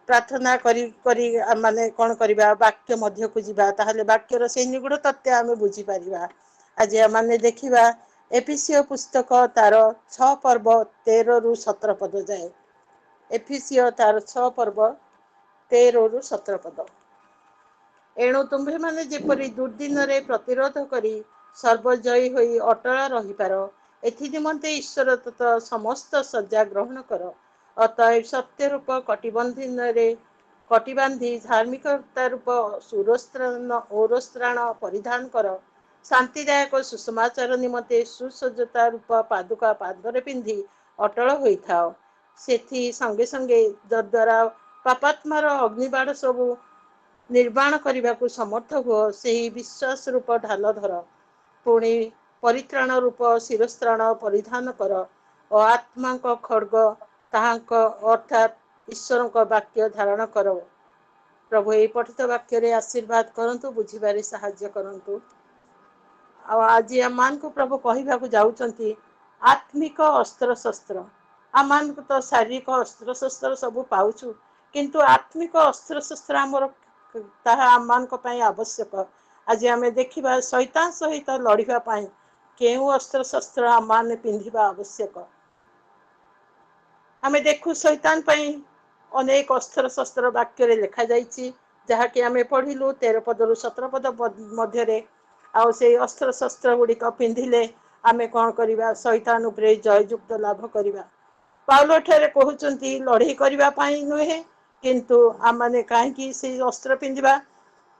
प्रार्थना करी माने कौन करवा वाक्य मध्य को जीवा ताहले वाक्यर से निगुड़ तथ्य आम बुझीपर। आज आम देखा एफिसीय पुस्तक तार 6 पर्व 13 रु 17 पद जाए। एफिसीय तार 6 पर्व 13 रु 17 पद। एणु तुम्भे माने जेपरी दुर्दिन रे प्रतिरोध करी सर्वजयी होई अटल रहीपार एथि निमंते ईश्वर तथा समस्त सज्जा ग्रहण कर। अतएव सत्य रूप कटिबांधी धार्मिकता रूप ओरस्त्राण परिधान कर। शांतिदायक सुषमाचार निमंते सुसज्जता रूप पादुका पादरे पिंधि अटल होइथाओ। सेथि संगे संगे जद्वारा पापात्मार अग्निबाण सबू निर्वाण करने को समर्थ हुओ। से विश्वास रूप ढाल धर। पुणी परित्राण रूप शिरस्त्राण परिधान कर और आत्मा खड्ग ताहांक अर्थात ईश्वर का वाक्य धारण कर। प्रभु ये पठित वाक्य आशीर्वाद करंतु बुझीबारे साहाय्य करंतु। आज आम मान को प्रभु कहवाक जाऊँच आत्मिक अस्त्र शस्त्र। आम मान तो शारीरिक अस्त्र शस्त्र सब पाउछु किंतु आत्मिक अस्त्र शस्त्र आमर ताहा आम मान आवश्यक। आज आम देखा शैतान सहित लड़ाई केउ अस्त्र शस्त्र आम मान पिंधिबा आवश्यक। आम देखु शैतान अनेक अस्त्र शस्त्र वाक्य लिखा जाइछि जहाँकि आम पढ़िलु 13 पद रु 17 पद मध्य आउ से अस्त्र शस्त्र गुड़िक पिंधिले आमे कौन करवा शैतान उपरे जययुक्त लाभ करवा। पाउल ठारे कहउचंती लड़ाई करबा पई नुहे किंतु आम माने कहीं से अस्त्र पिंधिबा।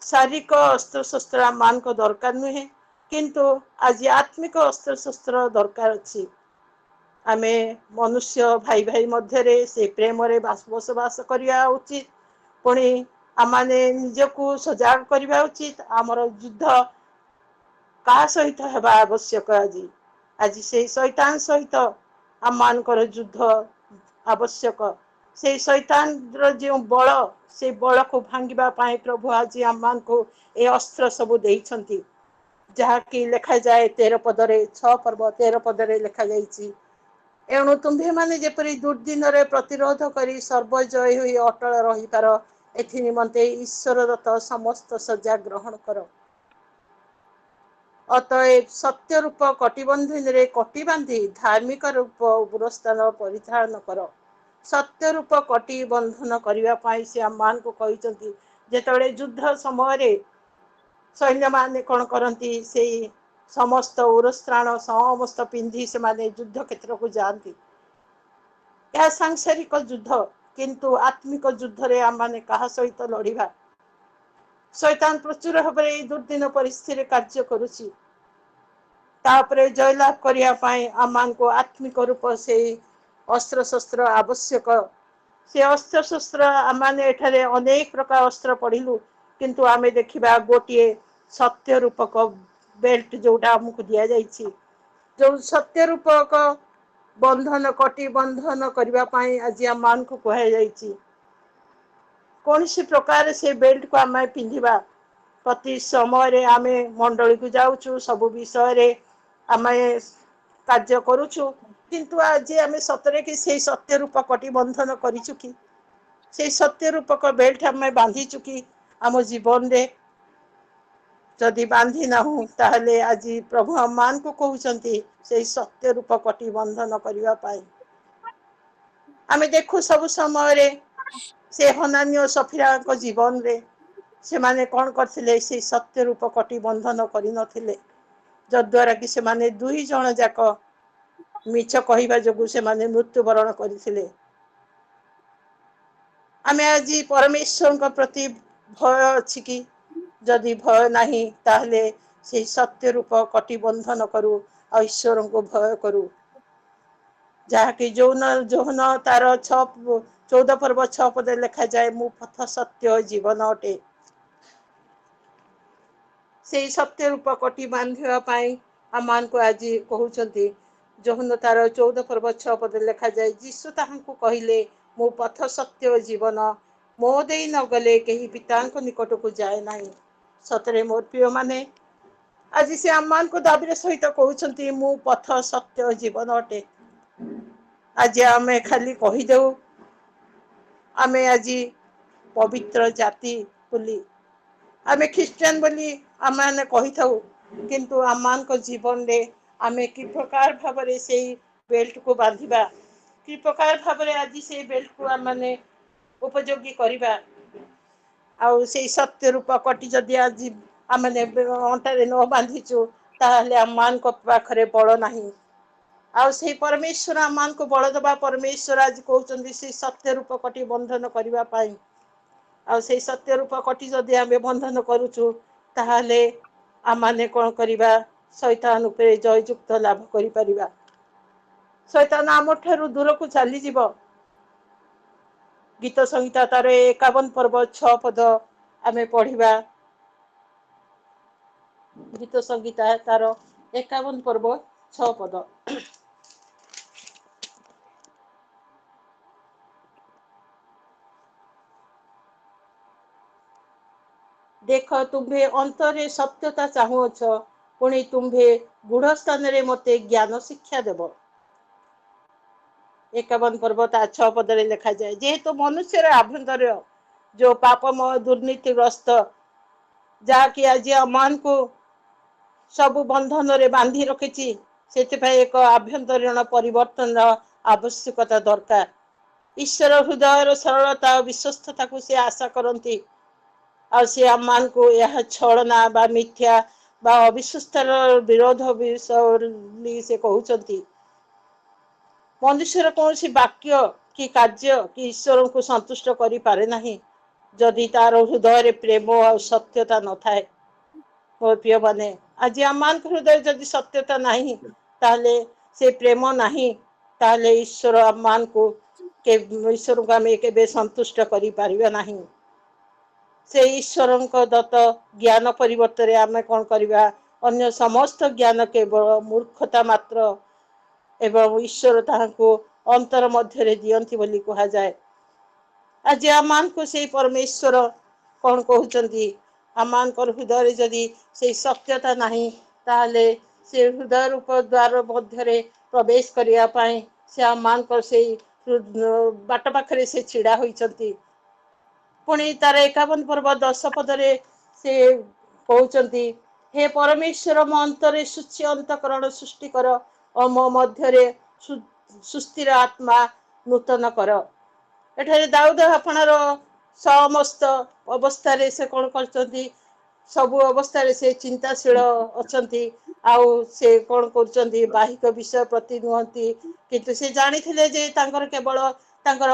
शारीरिक अस्त्र शस्त्र आम मान को दरकार नुहे किंतु आज आत्मिक अस्त्र शस्त्र दरकार अछि। आमे मनुष्य भाई भाई मध्य से प्रेम रे बसवास करवा उचित। पुणी आमाने निजको सजाग करवा उचित। आमर युद्ध का सहित हेबा आवश्यक। आज से शैतान सहित आम मानकर युद्ध आवश्यक। से शैतान जो बल से बल को भांगिबा पाए प्रभु आज आम मान को ए अस्त्र सब देइछंती जहाँकि लिखा जाए 13 पदरे 6 पर्व 13 पदरे लिखा जाइछि। एणु तुम्भे माने जेपरी दुर्दिन रे प्रतिरोध करी सर्वजय हुई अटल रहीपार एथि निमंते ईश्वर दत्त समस्त सज्जा ग्रहण कर। अतएव सत्य रूप कटिबंधन रे कटी बांधी धार्मिक रूप उग्रस्थान परिधान कर। सत्य रूप कटी बंधन करने से आम मान को कहते जेतबे युद्ध समय सैन्य माने कौन करती से समस्त उरस्त्राण समस्त पिंधि से माने युद्ध क्षेत्र को जाती। यह सांसारिक युद्ध किंतु आत्मिक युद्ध रे आम माने कहा सहित लड़िबा। शैतान प्रचुर भाव में दुर्दिन परिस्थिति कार्य करुछि। तापरे जयलाभ करने आम मान को आत्मिक रूप से अस्त्र शस्त्र आवश्यक। से अस्त्र शस्त्र आम माने एठारे अनेक प्रकार अस्त्र पढ़िलु किंतु आमे देखिबा गोटे सत्य रूपक बेल्ट जोटा हमको दिया जाइछि जो सत्य रूपक बंधन कटी बंधन करने आज आम मान को कह जाइछि। कौन सी प्रकार से बेल्ट को आम पिंधिबा। प्रति समय आमे मंडली को जाउछु सब विषय आम कार्य करुछु किंतु आज आम सतरे कि से सत्य रूप कटी बंधन करिछु कि से सत्य रूपक बेल्ट आम बांधिछु कि आम जीवन रे जदि बांधी नाहु ताहले आज प्रभु आम मान को कहउचंती से सत्य रूप कटी बंधन करबा पाई। आमे देखु सब समय रे से हनानी और सफीरा को जीवन रे से माने कौन करथिले से सत्य रूप कटी बंधन करि नथिले जद्वारा कि से माने दुई जन जाक मिछ कहवा जोगु से माने मृत्युवरण करथिले। आमे आज परमेश्वर के प्रति भय अछि कि जदि भय नहीं ताहले से सत्य रूप कटी बंधन करू और ईश्वर को भय करू जहाँकि जोहन तार 14 पर्व 6 पद लिखा जाए मु पथ सत्य जीवन अटे। से सत्य रूप कटी बांधिबा पाई आम मान को आज कहउचंती जोहन तार 14 पर्व 6 पद लिखा जाए यीशु ताहांकु कहिले मु पथ सत्य जीवन मो देई न गले कहीं पिता निकट को जाए नहीं। सतरे मोर प्रिय माने आज से आम मान को दाबी सहित कहउचंती मु पथ सत्य जीवन अटे। आज आमे खाली कहीदेउ आमे आज पवित्र जाति बोली आमे ख्रीस्टियन बोली आमे कही थाउ किंतु आमान को जीवन रे आमे कि प्रकार भाबरे से बेल्ट को बांधिबा कि प्रकार भाबरे आज से बेल्ट को आमे उपयोगी करिबा आउ से सत्य रूप कटी जदि आज आमे अंटारे न बांधिचु ताहले आमान को पाखरे बळ नाही आउ से परमेश्वर आमान को बळ दबा परमेश्वर आज कहउचंदी से सत्य रूप कटी बंधन करिबा पाई आ से सत्य रूप कटी जदि आमे बंधन करूचु ताहले आमाने कोन करिबा शैतान उपरे जययुक्त लाभ करि परिबा शैतान आम ठारू दूर को चली जीवो गीत संहिता तार 51 पर्व 6 पद आमे पढ़िबा गीत संहिता तार 51 पर्व 6 पद देख तुम्भे अंतरे सत्यता चाहुअछ पुणी तुम्भे गुढ़ स्थान रे मते ज्ञान शिक्षा देव 51 पर्व 6 पदरे लिखा जाए जेहेतु मनुष्यर आभ्यंतर जो पापमय दुर्नीतिग्रस्त जहाँकि आज अमान को सब बंधन रे बांधी रखिछि सेतिपय एक आभ्यंतरीण परिवर्तन आवश्यकता दरकार ईश्वर हृदय सरलता और विश्वस्तता को से आशा करती और से आमान को यह छलना बा मिथ्या बा अविश्वस्तर विरोध विषय से कहउचंती मनुष्यर कौन सी वाक्य कि कार्य कि ईश्वर को संतुष्ट करि पारे नहीं जदि तार हृदय रे प्रेम और सत्यता न थाए मोर प्रिय माने आज आमान हृदय जदि सत्यता नहीं ताले से प्रेम नहीं ताले ईश्वर आमान को के ईश्वर को आमे केबे संतुष्ट करि पारिबा नहीं से ईश्वर दत्त ज्ञान परिवर्तन आम कौन करवा अन्य समस्त ज्ञान केवल मूर्खता मात्र एवं ईश्वर ताहाको अंतर मध्य दियंती बोली कहा जाए आज आमान को से परमेश्वर कौन कहउचंती आमान को हृदय जदि से सत्यता नहीं ताहले से हृदय रूप द्वार मध्य प्रवेश करिया पाए से आमान को से बाट पाखरे से छिड़ा होइचंती पुणी तार 51 पर्व 10 पदरे से कहउचंती हे परमेश्वर मो अंतरे शुचि अंतकरण सृष्टि कर और मो मध्य सुस्थिर आत्मा नूतन कर एठारे दाऊद आपणार समस्त अवस्था रे से कौन करचंती सबु अवस्था रे से चिंताशील अछंती आउ से कौन करचंती बाहिक विषय प्रति नुहंती किंतु से जानी थिले जे तांकर केवल तांकर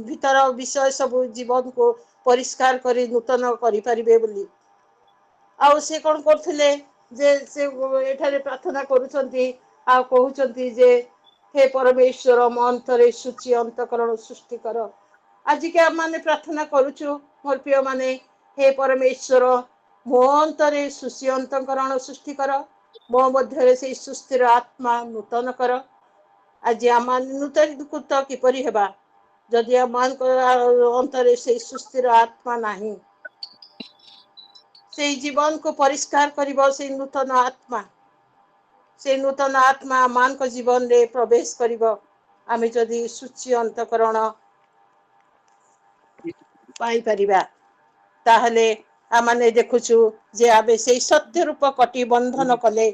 भीतर विषय सब जीवन को परिष्कार करी नूतन करि परिबे बोली आउ से कौन करथिले जे से एठारे प्रार्थना करूचंती आ कहउचंती जे हे परमेश्वर मो अंतरे शुचि अंतकरण सृष्टि कर आज के माने प्रार्थना करूचु मोर प्रिय माने हे परमेश्वर मो अंतरे शुचि अंतकरण सृष्टि कर मो मध्य से सुस्थिर आत्मा नूतन कर आज आमान नूतन कृत किपरि हेबा जदि आमान अंतरे से सुस्थिर आत्मा नहीं से जीवन को परिष्कार करिबो से नूतन आत्मा मान को जीवन रे प्रवेश करिबो आमे जदि सूची अंतकरण पाई परिबा ताहले आमाने देखुछु जे आबे से सत्य रूप कटी बंधन कले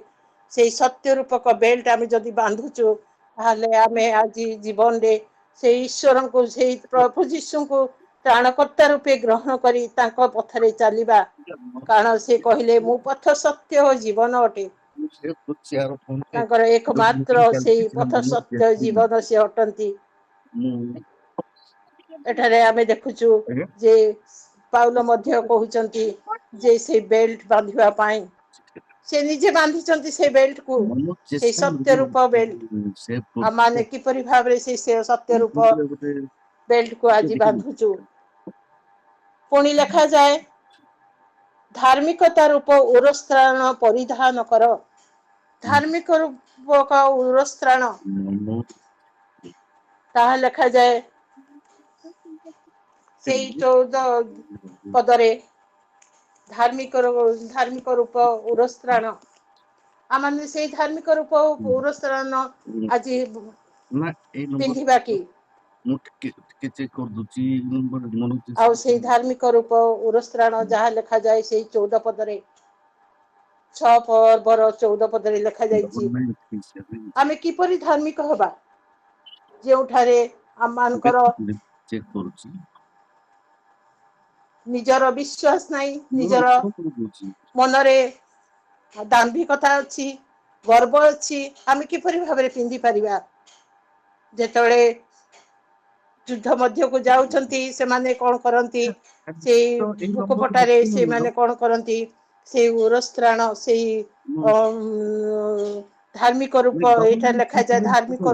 से सत्य रूपक बेल्ट आमे जदि बांधुछु ताहले आमे आज जीवन रे से ईश्वर को से प्रभु यीशु को प्राणकर्ता रूपे ग्रहण करी तांको पथरे चलिबा कारण से कहले मु पथ सत्य हो जीवन अटे तांकर एकमात्र से पथ सत्य जीवन से अटंती एठारे आमे देखुछु जे पाउल मध्य कहउचंती जे से बेल्ट बांधिबा पाई से निजे बांधिचंती से बेल्ट को से सत्य रूप बेल्ट आमाने किपरि भाबरे से सत्य रूप बेल्ट को आज बांधुछु पुणी लिखा जाए धार्मिकता रूप उरस्त्राण परिधान कर धार्मिक रूप का उरस्त्राण ताहा लिखा जाए से 14 पदरे धार्मिक रूप उरस्त्राण आमाने से धार्मिक रूप उरस्त्राण आज पिंधिबा की ଆଉ ସେଇ ଧାର୍ମିକ ରୂପ ଉରସ୍ତ୍ରାଣ ଯାହା ଲେଖାଯାଏ ସେଇ 14 ପଦରେ 6 ପର୍ବର 14 ପଦରେ ଲେଖାଯାଇଛି। ଆମେ କିପରି ଧାର୍ମିକ ହେବା ଯେଉଁଠାରେ ଆମମାନଙ୍କର ନିଜର ବିଶ୍ୱାସ ନାହିଁ, ନିଜର ମନରେ ଦାମ୍ଭିକତା ଅଛି, ଗର୍ବ ଅଛି। ଆମେ କିପରି ଭାବରେ ପିନ୍ଧି ପାରିବା? ଯେତେବେଳେ ଯୁଦ୍ଧ ମଧ୍ୟକୁ ଯାଉଛନ୍ତି ସେମାନେ କଣ କରନ୍ତି? ସେଇ ଭୋକପଟାରେ ସେମାନେ କଣ କରନ୍ତି? ସେଇ ଉରସ୍ତ୍ରାଣ ସେଇ ଧାର୍ମିକ ରୂପ ଏଇଟା ଲେଖାଯାଏ ଧାର୍ମିକ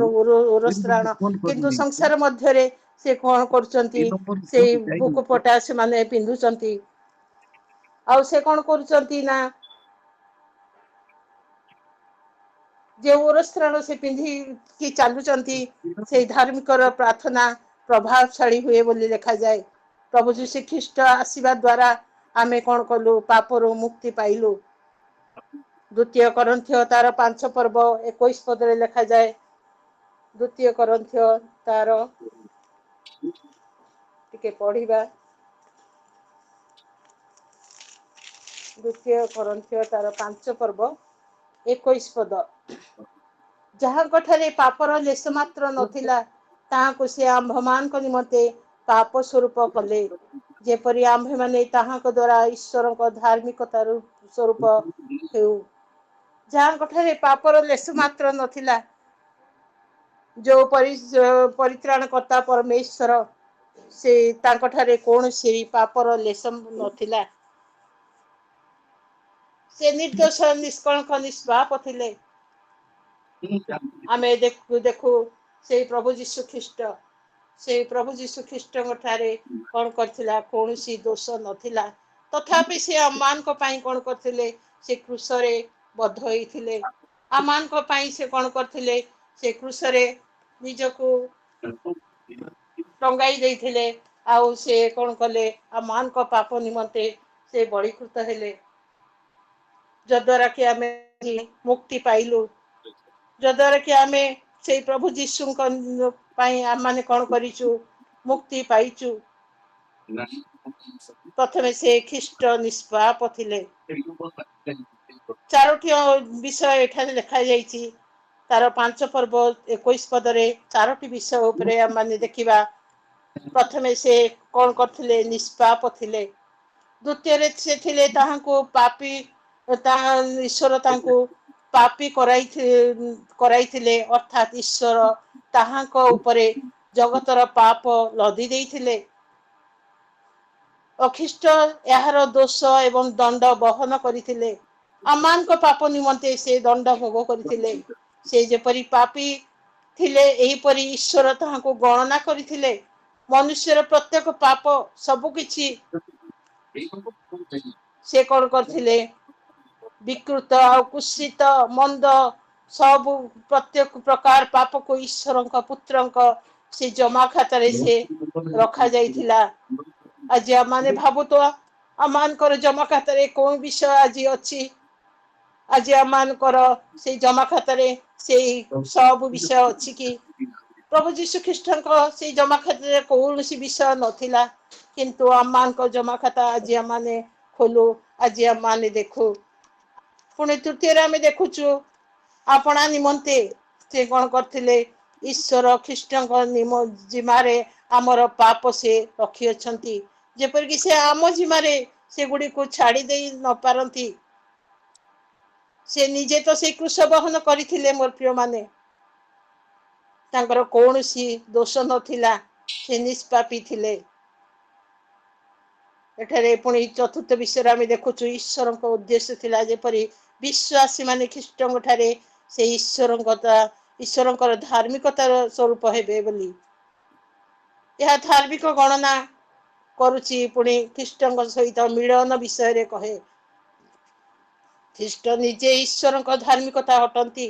ଉରସ୍ତ୍ରାଣ, କିନ୍ତୁ ସଂସାର ମଧ୍ୟରେ ସେ କଣ କରୁଛନ୍ତି? ସେଇ ଭୋକପଟା ସେମାନେ ପିନ୍ଧୁଛନ୍ତି। ଆଉ ସେ କଣ କରୁଛନ୍ତି ନା ଯେଉଁ ଉରସ୍ତ୍ରାଣ ସେ ପିନ୍ଧିକି ଚାଲୁଛନ୍ତି ସେଇ ଧାର୍ମିକର ପ୍ରାର୍ଥନା ପ୍ରଭାବଶାଳୀ ହୁଏ ବୋଲି ଲେଖାଯାଏ। ପ୍ରଭୁ ଯୀଶୁ ଖ୍ରୀଷ୍ଟ ଆସିବା ଦ୍ଵାରା ଆମେ କଣ କଲୁ? ପାପରୁ ମୁକ୍ତି ପାଇଲୁ। ଦ୍ଵିତୀୟ କରନ୍ଥିୟ ତାର 5 ପର୍ବ 21 ପଦରେ ଲେଖାଯାଏ। ଦ୍ଵିତୀୟ କରନ୍ଥିୟ ତାର ଟିକେ ପଢିବା। ଦ୍ଵିତୀୟ କରନ୍ଥିୟ ତାର 5 ପର୍ବ 21 ପଦ। ଯାହାଙ୍କ ଠାରେ ପାପର ଲେଶ ମାତ୍ର ନଥିଲା ତାହାକୁ ସେ ଆମ୍ଭମାନଙ୍କ ନିମନ୍ତେ ପାପ ସ୍ୱରୂପ କଲେ, ଯେପରି ଆମ୍ଭେମାନେ ତାହାଙ୍କ ଦ୍ୱାରା ଈଶ୍ୱରଙ୍କ ଧାର୍ମିକତାର ସ୍ୱରୂପ ହେଉ। ଯାହାଙ୍କ ଠାରେ ପାପର ଲେଶ ମାତ୍ର ନଥିଲା, ଯୋଉ ପରିତ୍ରାଣ କର୍ତ୍ତା ପରମେଶ୍ୱର ସେ ତାଙ୍କ ଠାରେ କୌଣସି ପାପର ଲେଶ ନଥିଲା। ସେ ନିର୍ଦ୍ଦୋଷ ନିଷ୍କଳଙ୍କ ନିଷ୍ପାପ ଥିଲେ। ଆମେ ଦେଖୁ ସେଇ ପ୍ରଭୁ ଯୀଶୁ ଖ୍ରୀଷ୍ଟ, ସେଇ ପ୍ରଭୁ ଯୀଶୁ ଖ୍ରୀଷ୍ଟଙ୍କ ଠାରେ କଣ କରିଥିଲା? କୌଣସି ଦୋଷ ନଥିଲା। ତଥାପି ସେ ଆମମାନଙ୍କ ପାଇଁ କଣ କରିଥିଲେ? ସେ କ୍ରୁଶରେ ବଧ ହେଇଥିଲେ। ଆମମାନଙ୍କ ପାଇଁ ସେ କଣ କରିଥିଲେ? ସେ କ୍ରୁଶରେ ନିଜକୁ ଟଙ୍ଗାଇ ଦେଇଥିଲେ। ଆଉ ସେ କଣ କଲେ? ଆମମାନଙ୍କ ପାପ ନିମନ୍ତେ ସେ ବଳିକୃତ ହେଲେ। ଯଦ୍ୱାରା କି ଆମେ ମୁକ୍ତି ପାଇଲୁ। ଯଦ୍ୱାରା କି ଆମେ ସେଇ ପ୍ରଭୁ ଯୀଶୁଙ୍କ ପାଇଁ ଆମମାନେ କଣ କରିଛୁ? ମୁକ୍ତି ପାଇଛୁ। ପ୍ରଥମେ ସେ ଖ୍ରୀଷ୍ଟ ନିଷ୍ପାପ ଥିଲେ। 4ଟି ବିଷୟ ଏଠାରେ ଲେଖାଯାଇଛି। ତାର 5 ପର୍ବ 21 ପଦରେ 4ଟି ବିଷୟ ଉପରେ ଆମମାନେ ଦେଖିବା। ପ୍ରଥମେ ସେ କଣ କରିଥିଲେ? ନିଷ୍ପାପ ଥିଲେ। ଦ୍ଵିତୀୟରେ ସେ ଥିଲେ ତାହାଙ୍କୁ ପାପୀ, ତାହା ଈଶ୍ୱର ତାଙ୍କୁ ପାପୀ କରାଇଥିଲେ, ଅର୍ଥାତ୍ ଈଶ୍ୱର ତାହାଙ୍କ ଉପରେ ଜଗତର ପାପ ଲଦି ଦେଇଥିଲେ। ଖ୍ରୀଷ୍ଟ ଏହାର ଦୋଷ ଏବଂ ଦଣ୍ଡ ବହନ କରିଥିଲେ। ଆମମାନଙ୍କ ପାପ ନିମନ୍ତେ ସେ ଦଣ୍ଡ ଭୋଗ କରିଥିଲେ। ସେ ଯେପରି ପାପୀ ଥିଲେ ଏହିପରି ଈଶ୍ୱର ତାହାଙ୍କୁ ଗଣନା କରିଥିଲେ। ମନୁଷ୍ୟର ପ୍ରତ୍ୟେକ ପାପ ସବୁ କିଛି ସେ କଣ କରିଥିଲେ? ବିକୃତ ଆଉ କୁତ୍ସିତ ମନ୍ଦ ସବୁ ପ୍ରତ୍ୟେକ ପ୍ରକାର ପାପକୁ ଈଶ୍ୱରଙ୍କ ପୁତ୍ରଙ୍କ ସେ ଜମା ଖାତାରେ ସେ ରଖା ଯାଇଥିଲା। ଆଜି ଆମମାନେ ଭାବୁଥିବା ଆମମାନଙ୍କର ଜମା ଖାତାରେ କୋଉ ବିଷୟ ଆଜି ଅଛି? ଆଜି ଆମମାନଙ୍କର ସେଇ ଜମା ଖାତାରେ ସେଇ ସବୁ ବିଷୟ ଅଛି କି? ପ୍ରଭୁ ଯୀଶୁ ଖ୍ରୀଷ୍ଟଙ୍କ ସେଇ ଜମା ଖାତାରେ କୌଣସି ବିଷୟ ନଥିଲା। କିନ୍ତୁ ଆମମାନଙ୍କ ଜମା ଖାତା ଆଜି ଆମମାନେ ଖୋଲୁ, ଆଜି ଆମମାନେ ଦେଖୁ। ପୁଣି ତୃତୀୟରେ ଆମେ ଦେଖୁଛୁ ଆପଣା ନିମନ୍ତେ ସେ କଣ କରିଥିଲେ? ଈଶ୍ୱର ଖ୍ରୀଷ୍ଟଙ୍କ ଜିମାରେ ଆମର ପାପ ସେ ରଖିଅଛନ୍ତି। ଯେପରିକି ସେ ଆମ ଜିମାରେ ସେଗୁଡ଼ିକୁ ଛାଡି ଦେଇ ନ ପାରନ୍ତି। ସେ ନିଜେ ତ ସେଇ କ୍ରୁଶ ବହନ କରିଥିଲେ ମୋର ପ୍ରିୟ ମାନେ। ତାଙ୍କର କୌଣସି ଦୋଷ ନଥିଲା, ସେ ନିଷ୍ପାପୀ ଥିଲେ। ଏଠାରେ ପୁଣି ଚତୁର୍ଥ ବିଷୟରେ ଆମେ ଦେଖୁଛୁ ଈଶ୍ୱରଙ୍କ ଉଦ୍ଦେଶ୍ୟ ଥିଲା ଯେପରି ବିଶ୍ୱାସୀ ମାନେ ଖ୍ରୀଷ୍ଟଙ୍କ ଠାରେ ସେ ଈଶ୍ୱରଙ୍କର ଧାର୍ମିକତାର ସ୍ୱରୂପ ହେବେ ବୋଲି। ଏହା ଧାର୍ମିକ ଗଣନା କରୁଛି ପୁଣି ଖ୍ରୀଷ୍ଟଙ୍କ ସହିତ ମିଳନ ବିଷୟରେ କହେ। ଖ୍ରୀଷ୍ଟ ନିଜେ ଈଶ୍ୱରଙ୍କ ଧାର୍ମିକତା ଅଟନ୍ତି।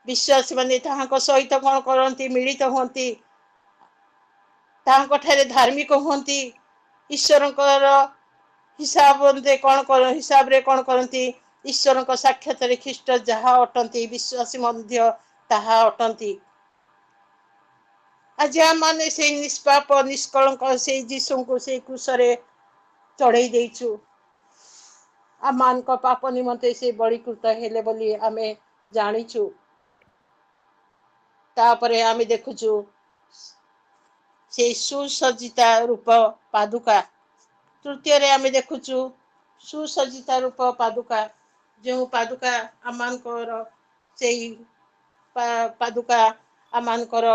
ବିଶ୍ୱାସୀ ମାନେ ତାହାଙ୍କ ସହିତ କଣ କରନ୍ତି? ମିଳିତ ହୁଅନ୍ତି। ତାହାଙ୍କ ଠାରେ ଧାର୍ମିକ ହୁଅନ୍ତି। ଈଶ୍ୱରଙ୍କର ହିସାବରେ କଣ କରନ୍ତି? ଈଶ୍ୱରଙ୍କ ସାକ୍ଷାତରେ ଖ୍ରୀଷ୍ଟ ଯାହା ଅଟନ୍ତି ବିଶ୍ୱାସୀ ମଧ୍ୟ ତାହା ଅଟନ୍ତି। आज आम माने से निष्पाप निष्कलंक से जीशु को से क्रूसरे चढ़ई देइछु आम मान को पाप निमंते से बलिकृत हेले बोली आमे जानिछु तापरे आमे देखुछु से सुसज्जिता रूप पादुका तृतीय रे आमे देखुछु सुसज्जिता रूप पादुका जो पादुका आमानकर से पादुका आमानकर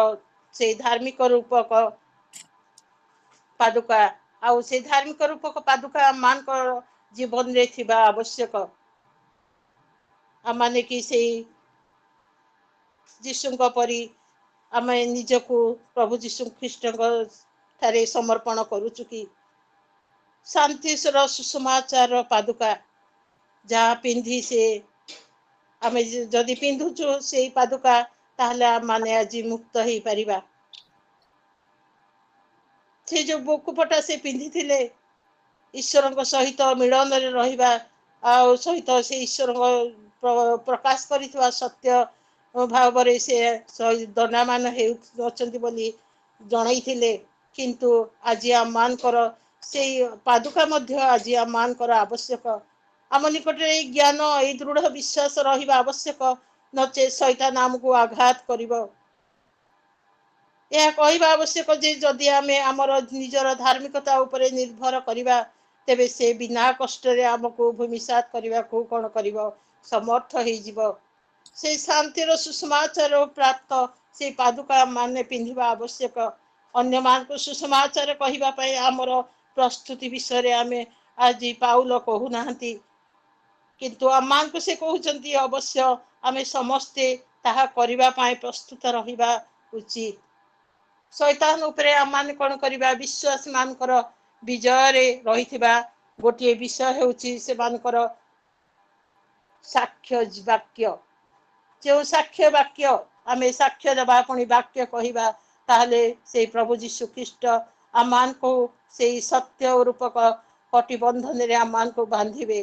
से धार्मिक रूपक पादुका आउ से धार्मिक रूपक पादुका आमानकर जीवन रे थिबा आवश्यक आमाने कि से जीशुଙ୍କ परी आमे निजको प्रभु जीशु ख्रीष्टଙ୍କ ठारे समर्पण करूछु कि शांति सुसमाचार पादुका जहाँ पिंधि से आमे जदि पिंधुछु से पादुका ताहले माने आज मुक्त ही परिबा से जो बुकुपटा से पिंधि थिले ईश्वर सहित मिलन रे रहिबा आ सहित से ईश्वर प्रकाश करितवा सत्य भाव रे से दंडा मान हेउचंती बोली जणाई थिले किंतु आज आम मानकर से पादुका मध्य आज आम मानकर आवश्यक आम निकट ज्ञान ए दृढ़ विश्वास रहिबा आवश्यक नचे शैतान आमको आघात करिबो यह कहवा आवश्यक जे जदि आमे आमर निजर धार्मिकता उपरे निर्भर करिबा तेबे से बिना कष्ट रे आमको भूमिसात करिबा को कोन करिबो समर्थ हे जीवो से शांतिर सुसमाचार प्राप्त से पादुका माने पिंधिबा आवश्यक अन्य मान को सुसमाचार कहिबा पय आमर प्रस्तुति विषय रे आमे आज पाउल कहू नाहंती किंतु आमान को से कहउचंती अवश्य आमे समस्ते ताहा करिबा पय प्रस्तुत रहिबा उचित शैतान उपरे आमान कोन करिबा विश्वास मानकर विजय रे रहिथिबा गोटे विषय हेउची से मानकर साक्ष्य वाक्य जो साक्ष्य वाक्य आमे साक्ष्य देबा पुनी वाक्य कहिबा ताहले से प्रभु जीशु ख्रीष्ट आमान को से सत्य रूपक कटिबंधन रे आमान को बांधिबे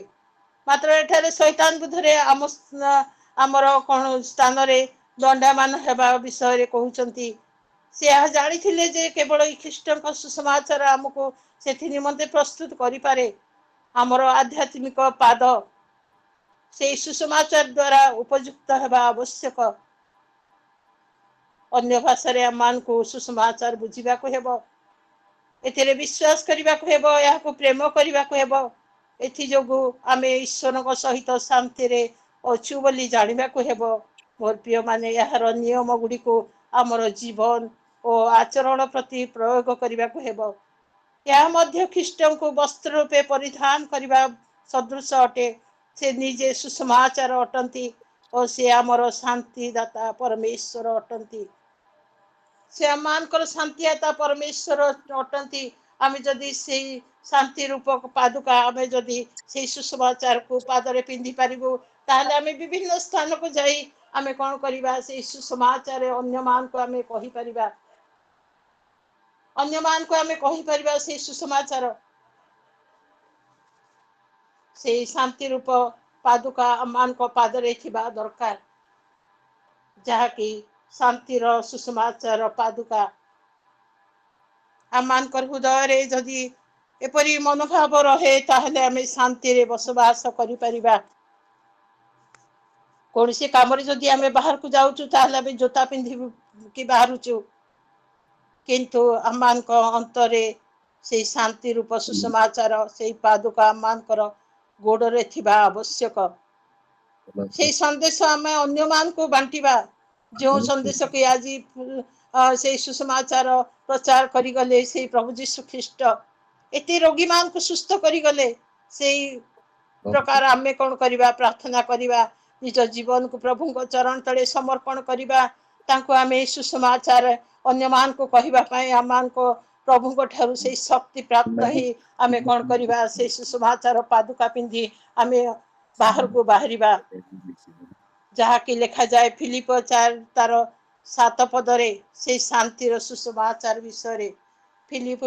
मात्र एठारे शैतान बुधरे आमर कोन स्थान रे दंडामान हेबा विषय रे कहउचंती से जानी थिले जे केवल ख्रीष्ट सुसमाचार आमको से निमंते प्रस्तुत करि पारे आमर आध्यात्मिक पाद से सुसमाचार द्वारा उपयुक्त हेबा आवश्यक अन्य भाषा रे आमान को सुसमाचार बुझिबा को हेबो एथिरे विश्वास करिबा को हेबो याको प्रेम करिबा को हेबो एथि जोगु आमे ईश्वर को सहित शांति रे अछु बोली जानिबा को हेबो मोर प्रिय माने यार नियम गुडी को आमर जीवन और आचरण प्रति प्रयोग करिबा को हेबो या मध्य ख्रीष्ट को वस्त्र रूपे परिधान करिबा सदृश अटे से निजे सुसमाचार अटंती और से आमर शांति दाता परमेश्वर अटंती से आमानकर शांतिदाता परमेश्वर अटंती आमे जदि से शांति रूपक पादुका आमे जदि से सुसमाचार को पादरे पिंधि पारिबो ताहले आमे विभिन्न स्थान को जाई आमे कोन करिबा से सुसमाचार अन्य मान को आमे कहि परिबा अन्य मान को आमे कहि परिबा से सुसमाचार से शांति रूप पादुका मान को पादरे थिबा दरकार जहा कि शांतिर सुसमाचार पादुका आमान कर हृदय रे जदि एपरी मनोभाव रहे ताहले आमे शांति रे बसवास करि परिबा कौन से काम जदि आमे बाहर को जाउछु ताहले आमे जोता पिंधि कि बाहरुछु किंतु आमान को अंतरे से शांति रूप सुसमाचार से पादुका आमान कर गोड़ रे थिबा आवश्यक से संदेश आमे अन्य मान को बांटीबा जो संदेश के आज से सुसमाचार प्रचार करी गले से प्रभु जीशु ख्रीष्ट एते रोगी मान को सुस्थ करी गले से प्रकार आमे कोन करिबा प्रार्थना करिबा निज जीवन को प्रभु को चरण तले समर्पण करिबा तांको आमे सुसमाचार अन्य मान को कहिबा पय आमान को प्रभु को ठारू से शक्ति प्राप्त ही आमे कोन करिबा से सुसमाचार पादुका पिंधि आमे बाहर को बाहरिबा जहा कि लिखा जाए फिलिप 4 तार 7 पदरे से शांतिर सुसमाचार विषय रे फिलिप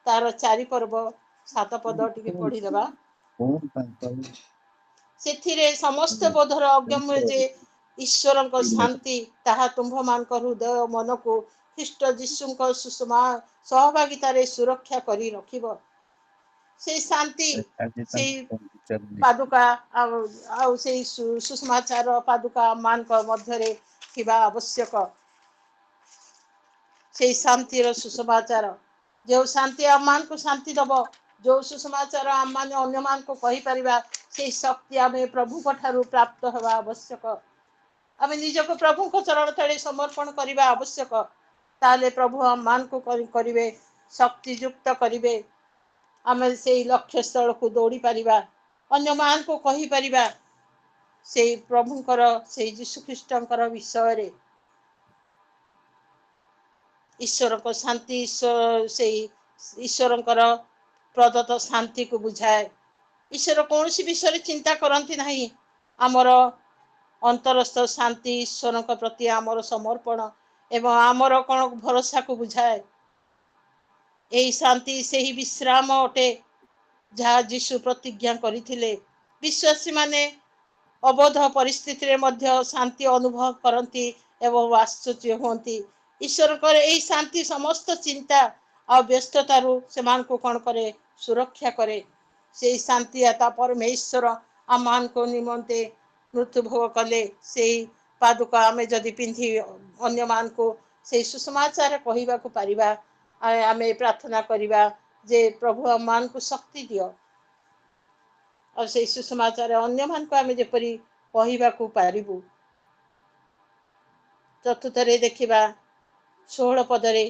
तार 4 पर्व 7 पद टिके पढ़ी देबा सेथिरे समस्त बोधर अगम्य जे ईश्वर को शांति ताहा तुम्भ मान को हृदय मन को ଖ୍ରୀଷ୍ଟ ଯୀशୁଙ୍କ ସୁଷମା सहभागितारे सुरक्षा करी रखिब से शांति से पादुका से सुषमाचार पादुका मान मध्य थिबा आवश्यक से शांतिर सुसमाचार जो शांति आम मान को शांति दब जो सुसमाचार आम मान अन्य मान को कहि परिबा से शक्ति आम प्रभु ठारू प्राप्त हवा आवश्यक आम निजक प्रभु को चरण तले समर्पण करने आवश्यक ताले प्रभु आम मान को करिवे शक्तियुक्त करिवे आम से लक्ष्य स्थल को दौड़ी पारिबा अन्य मान को कहि परिबा से प्रभुंकर से यीशु ख्रीष्टंकर विषय रे ईश्वर को शांति ईश्वर से ईश्वर प्रदत्त शांति को बुझाए ईश्वर कौन सी विषय चिंता करती नहीं आमर अंतरस्थ शांति ईश्वर प्रति आमर समर्पण एवं आमर कौन भरोसा को बुझाए यही शांति से ही विश्राम अटे जहाँ यीशु प्रतिज्ञा करथिले विश्वासी माने अबोध परिस्थिति रे मध्य शांति अनुभव करती एवं आश्चर्य होती ईश्वर यही शांति समस्त चिंता आ व्यस्ततारू से को कौन करे सुरक्षा करे से शांति आता परमेश्वर आम मान को निमंते मृत्यु भोग कले से पादुका आम जदि पिंधि अन्य मान को से सुसमाचार कहवा को पारिबा आमे प्रार्थना करिबा जे प्रभु आम मान को शक्ति दियो और से सुसमाचार अन्य मान को आम जेपरी कहवा को पारिबु चतुर्थरे देखिबा 16 पदरे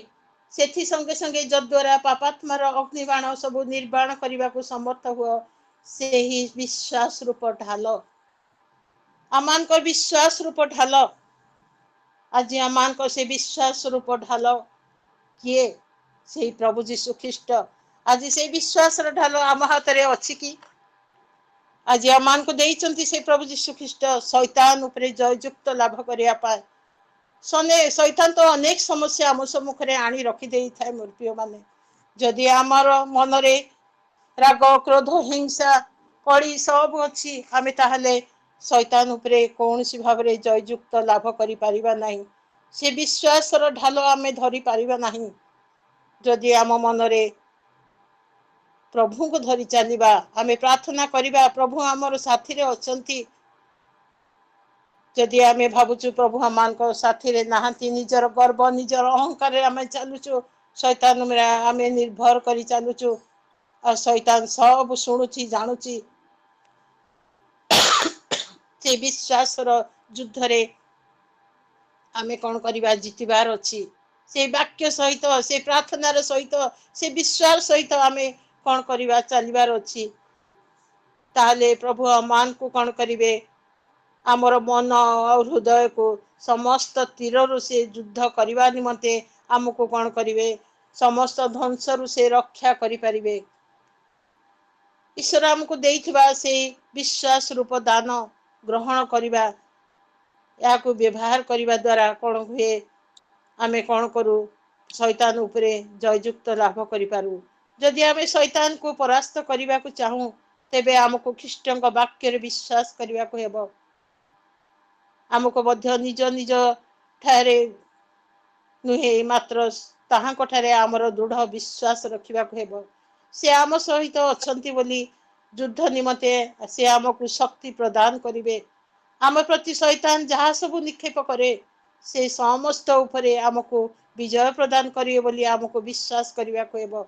सेथि संगे संगे जद्वारा पापात्मार अग्निबाण सब निर्वाण करने को समर्थ हुआ से ही विश्वास रूप ढाल आमान को विश्वास रूप ढाल आज आमान को से विश्वास रूप ढाल किए से प्रभु जीशु ख्रीष्ट आज से विश्वास ढाल आम हाथ में अच्छी कि आज आमान को देइचंती से प्रभु जीशु ख्रीष्ट शैतान उपरे जययुक्त लाभ करने शैतान तो अनेक समस्या आम सम्मुखें आनी रखिदे था मोर प्रिय माने जदि आमर मनरे राग क्रोध हिंसा कड़ी सब अच्छी आम ताहले शैतान उपरे कौन सी भाव में जययुक्त लाभ करि परिबा नहीं से विश्वास ढाल आम धरी परिबा नहीं जदि आम मनरे प्रभु को धरी चलिबा आम प्रार्थना करिबा प्रभु आमर साथी रे अछंती जदि आम भावुचु प्रभु आम साथी रे नहांती निजर गर्व निजर अहंकार आम चलुचु शैतान आम निर्भर कर चलुचु और शैतान सब शुणुची जानुची से विश्वास युद्ध रे आम कौन करवा जीतबार अच्छी से वाक्य सहित से प्रार्थनार सहित से विश्वास सहित आम कौन करवा चलबार अच्छी ताले प्रभु मान को कौन करिवे आमर मन और हृदय को समस्त तीर से युद्ध करने निमंते आमको कौन करिवे समस्त ध्वंस से रक्षा करि परिवे ईश्वर आमको देइथिबा से विश्वास रूप दान ग्रहण करिबा या को व्यवहार करिबा द्वारा कौन हुए आमे कौन करू शैतान उपरे जययुक्त लाभ करि पारू जदि आमे शैतान को परास्त करने को चाहूँ तेबे आमको ख्रीष्टंक वाक्य विश्वास करने को हेबो आमको मध्य निज निज ठारे नुहे मात्र ताहांको ठारे आमर दृढ़ विश्वास रखिबा को हेबो से आम सहित अछंती बोली युद्ध निमते से आमको शक्ति प्रदान करिवे आम प्रति शैतान जहाँ सब निक्षेप करे से समस्त उपरे आमको विजय प्रदान करिवे बोली आमको विश्वास करने को हेबो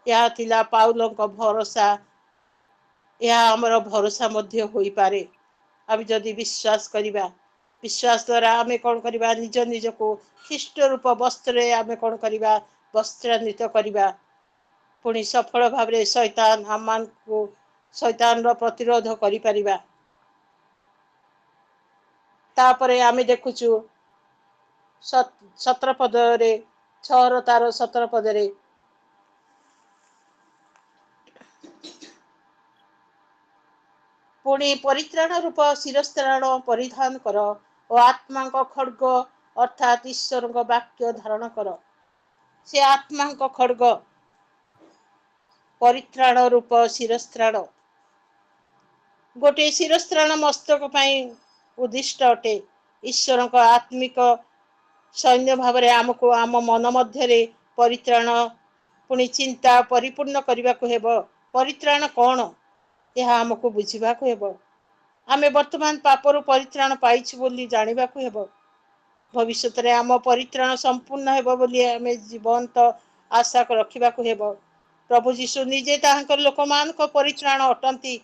या थिला पाउलंक भरोसा या आमर भरोसा मध्य होई पारे आम जदि विश्वास करिबा विश्वास द्वारा आम कौन करवा निज निज को ख्रीष्ट रूप वस्त्र आम कौन करवा वस्त्रान्वित करवा पुणी सफल भाव में शैतान आम मान को शैतान प्रतिरोध करि परिबा तापरे आम देखुचु 17 पदरे 6 तार 17 पदरे पुणी परित्राण रूप शिरस्त्राण परिधान कर और आत्मा खड्ग अर्थात ईश्वर वाक्य धारण कर से आत्मा खड्ग परित्राण रूप शिरस्त्राण गोटे शिरस्त्राण मस्तक उद्दिष्ट अटे ईश्वर आत्मिक सैन्य भाव आमको आम मन मध्य परित्राण पुणी चिंता परिपूर्ण करने को हेब। परित्राण कौन यह आमको बुझा आमे वर्तमान पापरु परित्राण पाइछु बोली जानवा को हेब। भविष्य में आम परित्राण संपूर्ण हेब बोली आमे जीवंत आशा रखा हेब। प्रभु जीशु निजे ताहांकर लोक मान को परित्राण अटंती।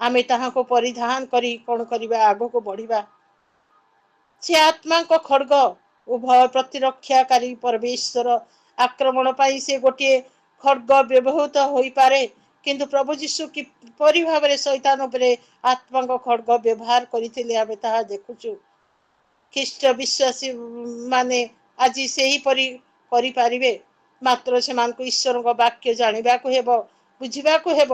आमे ताहां को परिधान करी कौन करवा आग को बढ़िबा। से आत्मा को खड्ग उभय प्रतिरक्षाकारी परमेश्वर आक्रमण पाई से गोटे खड्ग व्यवहृत हो पारे किंतु प्रभु जीशु किपरि भाव शैतान उपरे आत्मा को खड्ग व्यवहार करते आमे ताहा देखुचु। ख्रीष्ट विश्वासी माने आज से ही परि करि पारिबे मात्र से ईश्वर वाक्य जानवा को हेब बुझा को हेब।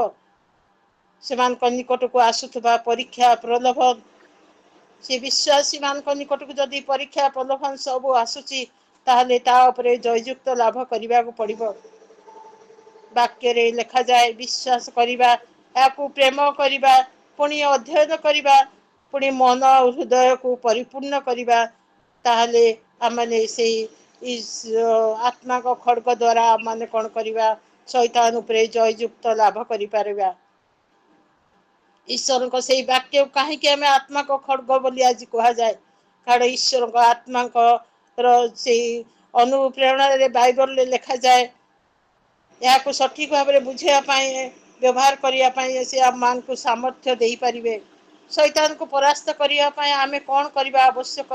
से निकट को आसुवा परीक्षा प्रलोभन से विश्वासी मान निकट को जदि परीक्षा प्रलोभन सब आसुची ताहले ता उपरे जययुक्त लाभ करने को पड़िबो। वाक्य रे लिखा जाए विश्वास करिबा याकू प्रेम करिबा पुणी अध्ययन करिबा पुणी मन हृदय को परिपूर्ण करिबा ताहले आमने से इस आत्मा को खड्ग द्वारा माने कौन करिबा शैतान उपरे जययुक्त लाभ करि पारिबा। ईश्वर को से वाक्य कहीं आम आत्मा को खड्ग बोली आज कह जाए कारण ईश्वर को आत्मा से अनुप्रेरणा बाइबल लिखा जाए या सठिक भाव में बुझापी व्यवहार करने से आम मान को सामर्थ्य दे पारे। शैतान को परास्त करने आम कौन करवा आवश्यक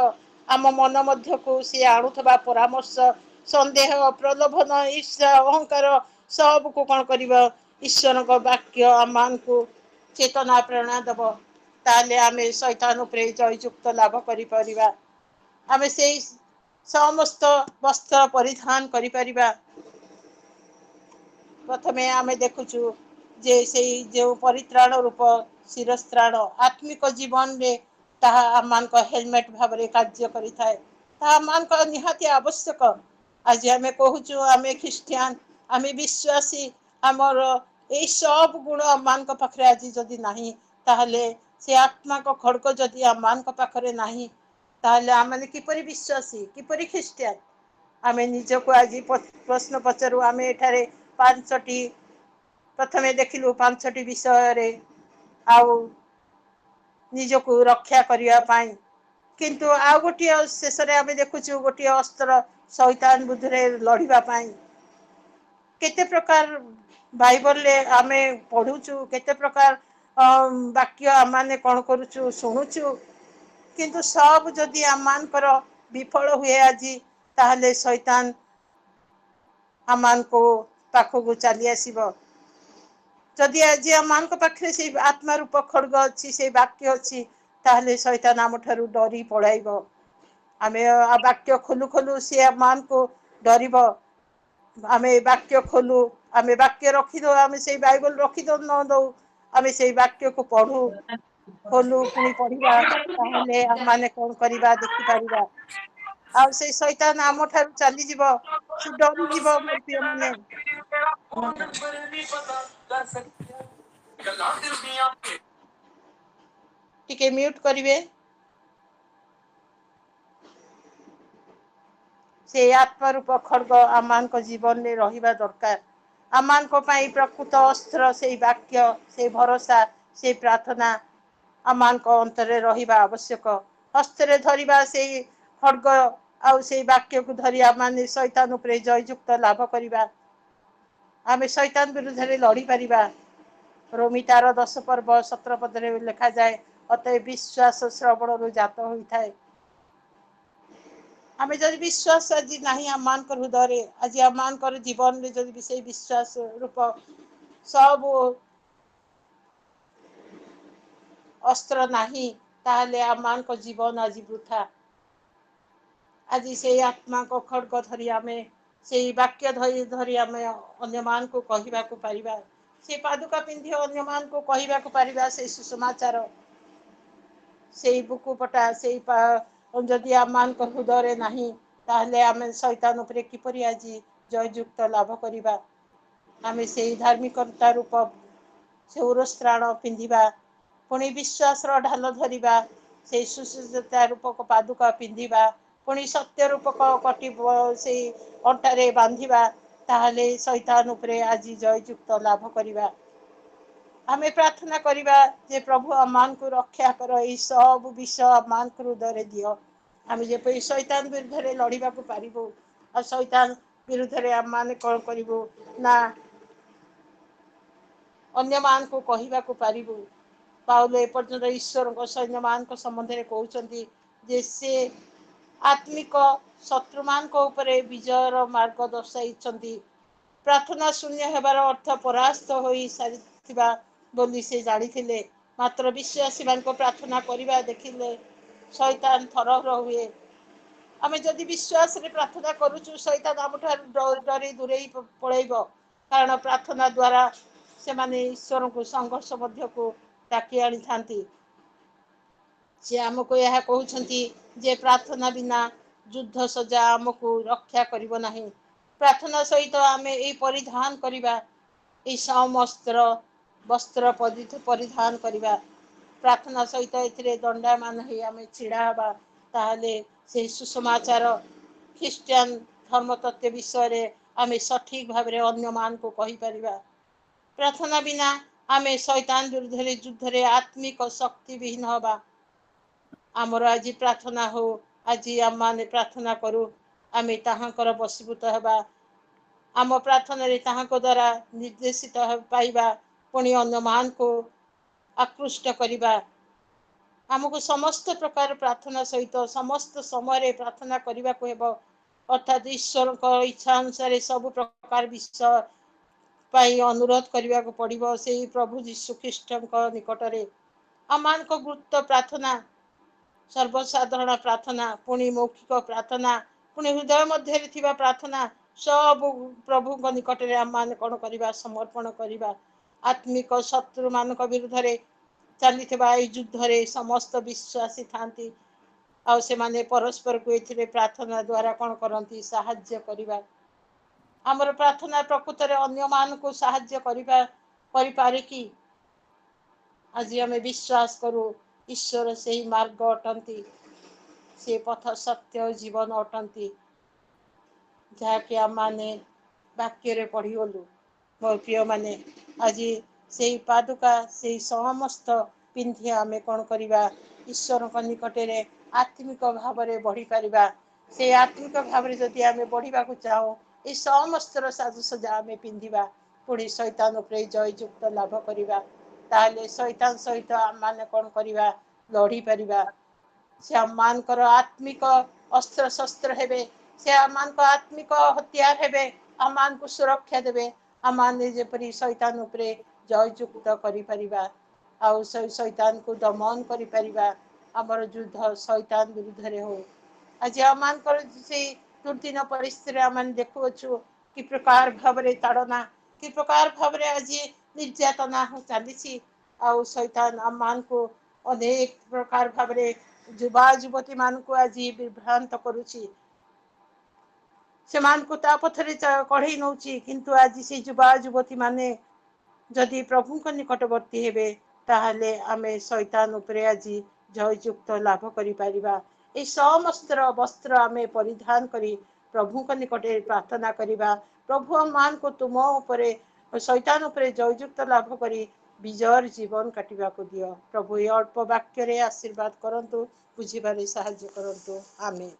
आम मन मध्य को सी आणुवा परामर्श संदेह प्रलोभन ईर्षा अहंकार सब को कौन कर ईश्वर वाक्य आम मान को चेतना प्रेरणा दब ताले आमे शैतान उपरे जययुक्त लाभ करि परिबा। आमे से समस्त वस्त्र परिधान करि परिबा। प्रथमे आमे देखुचु जे से जो परित्राण रूप शिरस्त्राण आत्मिक जीवन में ताहा आमान को हेलमेट भाव में कार्य करिथाए ताहा आमान को निहाती आवश्यक। आज आमे कहूचु आमे ख्रिस्टियान आमे विश्वासी आमर यही सब गुण आम पाखे आज जदि नहीं ताहले से आत्मा को खड्ग जदि आम पाखे नहीं ताहले आम किपरि विश्वासी किपरि ख्रिस्टियान आमे निजको आज प्रश्न पचारू आमे एठारे पांचटी प्रथमे देखिलु पांचटी विषय आउ निजको रक्षा करने पाई किंतु आउ गोटे शेष आम देखुचु गोटे अस्त्र शैतान बुद्धि लड़िबा पाई केते प्रकार बाइबल ले आमे पढ़ुचु केते प्रकार वाक्य आम कौन करुचु शुणुचु किंतु सब जदि आम विफल हुए आज ताहले शैतान आम को पाखक चली आसब। जदि आज आम पाखे से आत्मा रूप खड्ग अच्छी से वाक्य अच्छी ताहले शैतान आम ठारू डरी पड़ाइब। आमे वाक्य खोलु खोलु सी आम को डरिब। आमे वाक्य खोलु आमे वाक्य रखीद आमे से बाइबल रखीद न दौ आमे से वाक्य को पढ़ू खोलु पुणी पढ़ा ताहले आम माने कौन करवा देखिपर आ से शैतान आम ठारू चली जीव से डरी जीव मोर प्रिय माने टिके म्यूट करिवे। से आत्मा रूप खड्ग आम जीवन में रहिबा दरकार। आम प्रकृत अस्त्र से वाक्य से भरोसा से प्रार्थना आम अंतरे रहिबा आवश्यक। हस्तरे धरिबा से खड्ग आउ से वाक्य को धरी आम शैतान उपरे जययुक्त लाभ करवा। आमे शैतान विरुद्ध लड़ी पारिबा। रोमी 10 पर्व 17 पद लिखा जाए अतः विश्वास श्रवण जात होता है। आमे जदि विश्वास आज नहीं आम हृदय आज आम जीवन में जदि से विश्वास रूप सब अस्त्र नहीं ताहले आम जीवन आज वृथा। आज से आत्मा को खड्ग धरी आमे से वाक्य धरी धरी आम अन्य मान को कहवा को पारिबा। से पादुका पिंधि अन्य मान को कहवा को पारिबा से सुसमाचार से बुकुपटा से जदि आम हृदय नहीं ताहले आम शैतान उपरे किपरि आज जययुक्त लाभ करवा। आमे से धार्मिकता रूप से उरस्त्राण पिंधिबा पुणी विश्वास ढाल धरिबा से सुसज्जता रूपक पादुका पिंधिबा पुणी सत्य रूपक कटी से अंटारे बांधिबा ताहले शैतान उपरे आज जययुक्त लाभ करिबा। आमे प्रार्थना करिबा जे प्रभु आमान को रक्षा कर ई सब विषय आमान को हृदय दियो। आमे जे शैतान विरुद्ध लड़िबा को पारिबो आ शैतान विरुद्ध आम माने कौन करिबो ना अन्य मान को कहिबा को पारिबो। पाउलो एपर्यंत ईश्वर सैन्य मान संबंध में कहते जे से आत्मिक शत्रु मान उपरे विजयर मार्ग दर्शाई। प्रार्थना शून्य हेबार अर्थ परास्त हो सारी बोली से जानी मात्र विश्वासी मान प्रार्थना करने देखिले शैतान थरहर हुए। आमे जदि विश्वास रे प्रार्थना करूचु शैतान आम डरी दूरे पलैब कारण प्रार्थना द्वारा से माने ईश्वर को संघर्ष मध्य को डाकी आनी थांती। से आमको यह कहउछंती जे प्रार्थना बिना युद्ध सजा आमको रक्षा करिवो नाही। प्रार्थना सहित आमे ए परिधान करिबा ए समस्त्र वस्त्र परिधान करिबा। प्रार्थना सहित एथिरे दंडामान हे आमे छिड़ा हबा ताहले से सुसमाचार ख्रिस्टियन धर्म तत्व विषय रे आमे सठिक भाव रे अन्य मान को कहि परिबा। प्रार्थना बिना आमे शैतान विरुद्ध युद्ध रे आत्मिक शक्ति विहीन हबा। आमर आज प्रार्थना हो आज आम माने प्रार्थना करू आमे ताहांकर बसीभूत हबा। आम प्रार्थना रे ताहांको द्वारा निर्देशित पाइबा पुणी अन्य मान को आकृष्ट करिबा। आमको समस्त प्रकार प्रार्थना सहित समस्त समय प्रार्थना करने को हेब अर्थात ईश्वर को इच्छा अनुसार सब प्रकार विषय पाई अनुरोध करने को पड़ो से प्रभु यीशु ख्रीष्ट निकट में आम को गुरुत्व प्रार्थना सर्वसाधारण प्रार्थना पुणी मौखिक प्रार्थना पुणी हृदय मध्य प्रार्थना सब प्रभु निकट में आम मान कौन करवा समर्पण करवा। आत्मिक शत्रु मान विरुद्ध चली युद्ध रे समस्त विश्वासी थांती आ से माने परस्पर को एथिरे प्रार्थना द्वारा कौन करती साहाय्य करिबा। आमर प्रार्थना प्रकृत रे अन्य मान को साहाय्य करिपारे कि आज आम विश्वास करूँ ईश्वर से ही मार्ग अटंती से पथ सत्य जीवन अटंती जहाँकि आम माने वाक्य रे पढ़ीगलु। मोर प्रिय माने आज से पादुका से समस्त पिंधि आमे कौन करवा ईश्वर निकट में आत्मिक भाव में बढ़ी पारिबा। से आत्मिक भाव में जदि आमे बढ़िबा को चाहो ये समस्त साजसजा आमे पिंधिबा पुणी शैतान उपरे जययुक्त लाभ करिबा। ताहले शैतान सहित आम माने कौन करवा लड़ी पारिबा। से आम मानकर आत्मिक अस्त्र शस्त्र हेबे से आम मान आत्मिक हथियार हेबे आम मान को सुरक्षा देबे। आम माने जेपरी शैतान उपरे जययुक्त करि परिबा आउ शैतान को दमन करि परिबा। आमर युद्ध शैतान विरुद्ध रे हो। आज आम मानकर से दुर्दिन परिस्थिति आम देखुछु कि प्रकार भाव रे ताड़ना कि प्रकार भाव रे आज निर्यातना चली आउ शैतान आम मान को अनेक प्रकार भाव रे युवा युवती मान को आज विभ्रांत करुछि से मान को ता पथरे कढ़ई नौची किंतु आज से युवा युवती माने जदि प्रभु को निकटवर्ती हेबे ताहले आमे शैतान उपरे आज जययुक्त लाभ करि परिबा। ए समस्त वस्त्र आमे परिधान करी प्रभु को निकट प्रार्थना करिबा। प्रभु मान को तुम उपरे शैतान उपरे जययुक्त लाभ करी विजय जीवन काटिबा को दियो। प्रभु ये अल्प वाक्य रे आशीर्वाद करंतु बुझिबारे साहाय्य करंतु आमेन।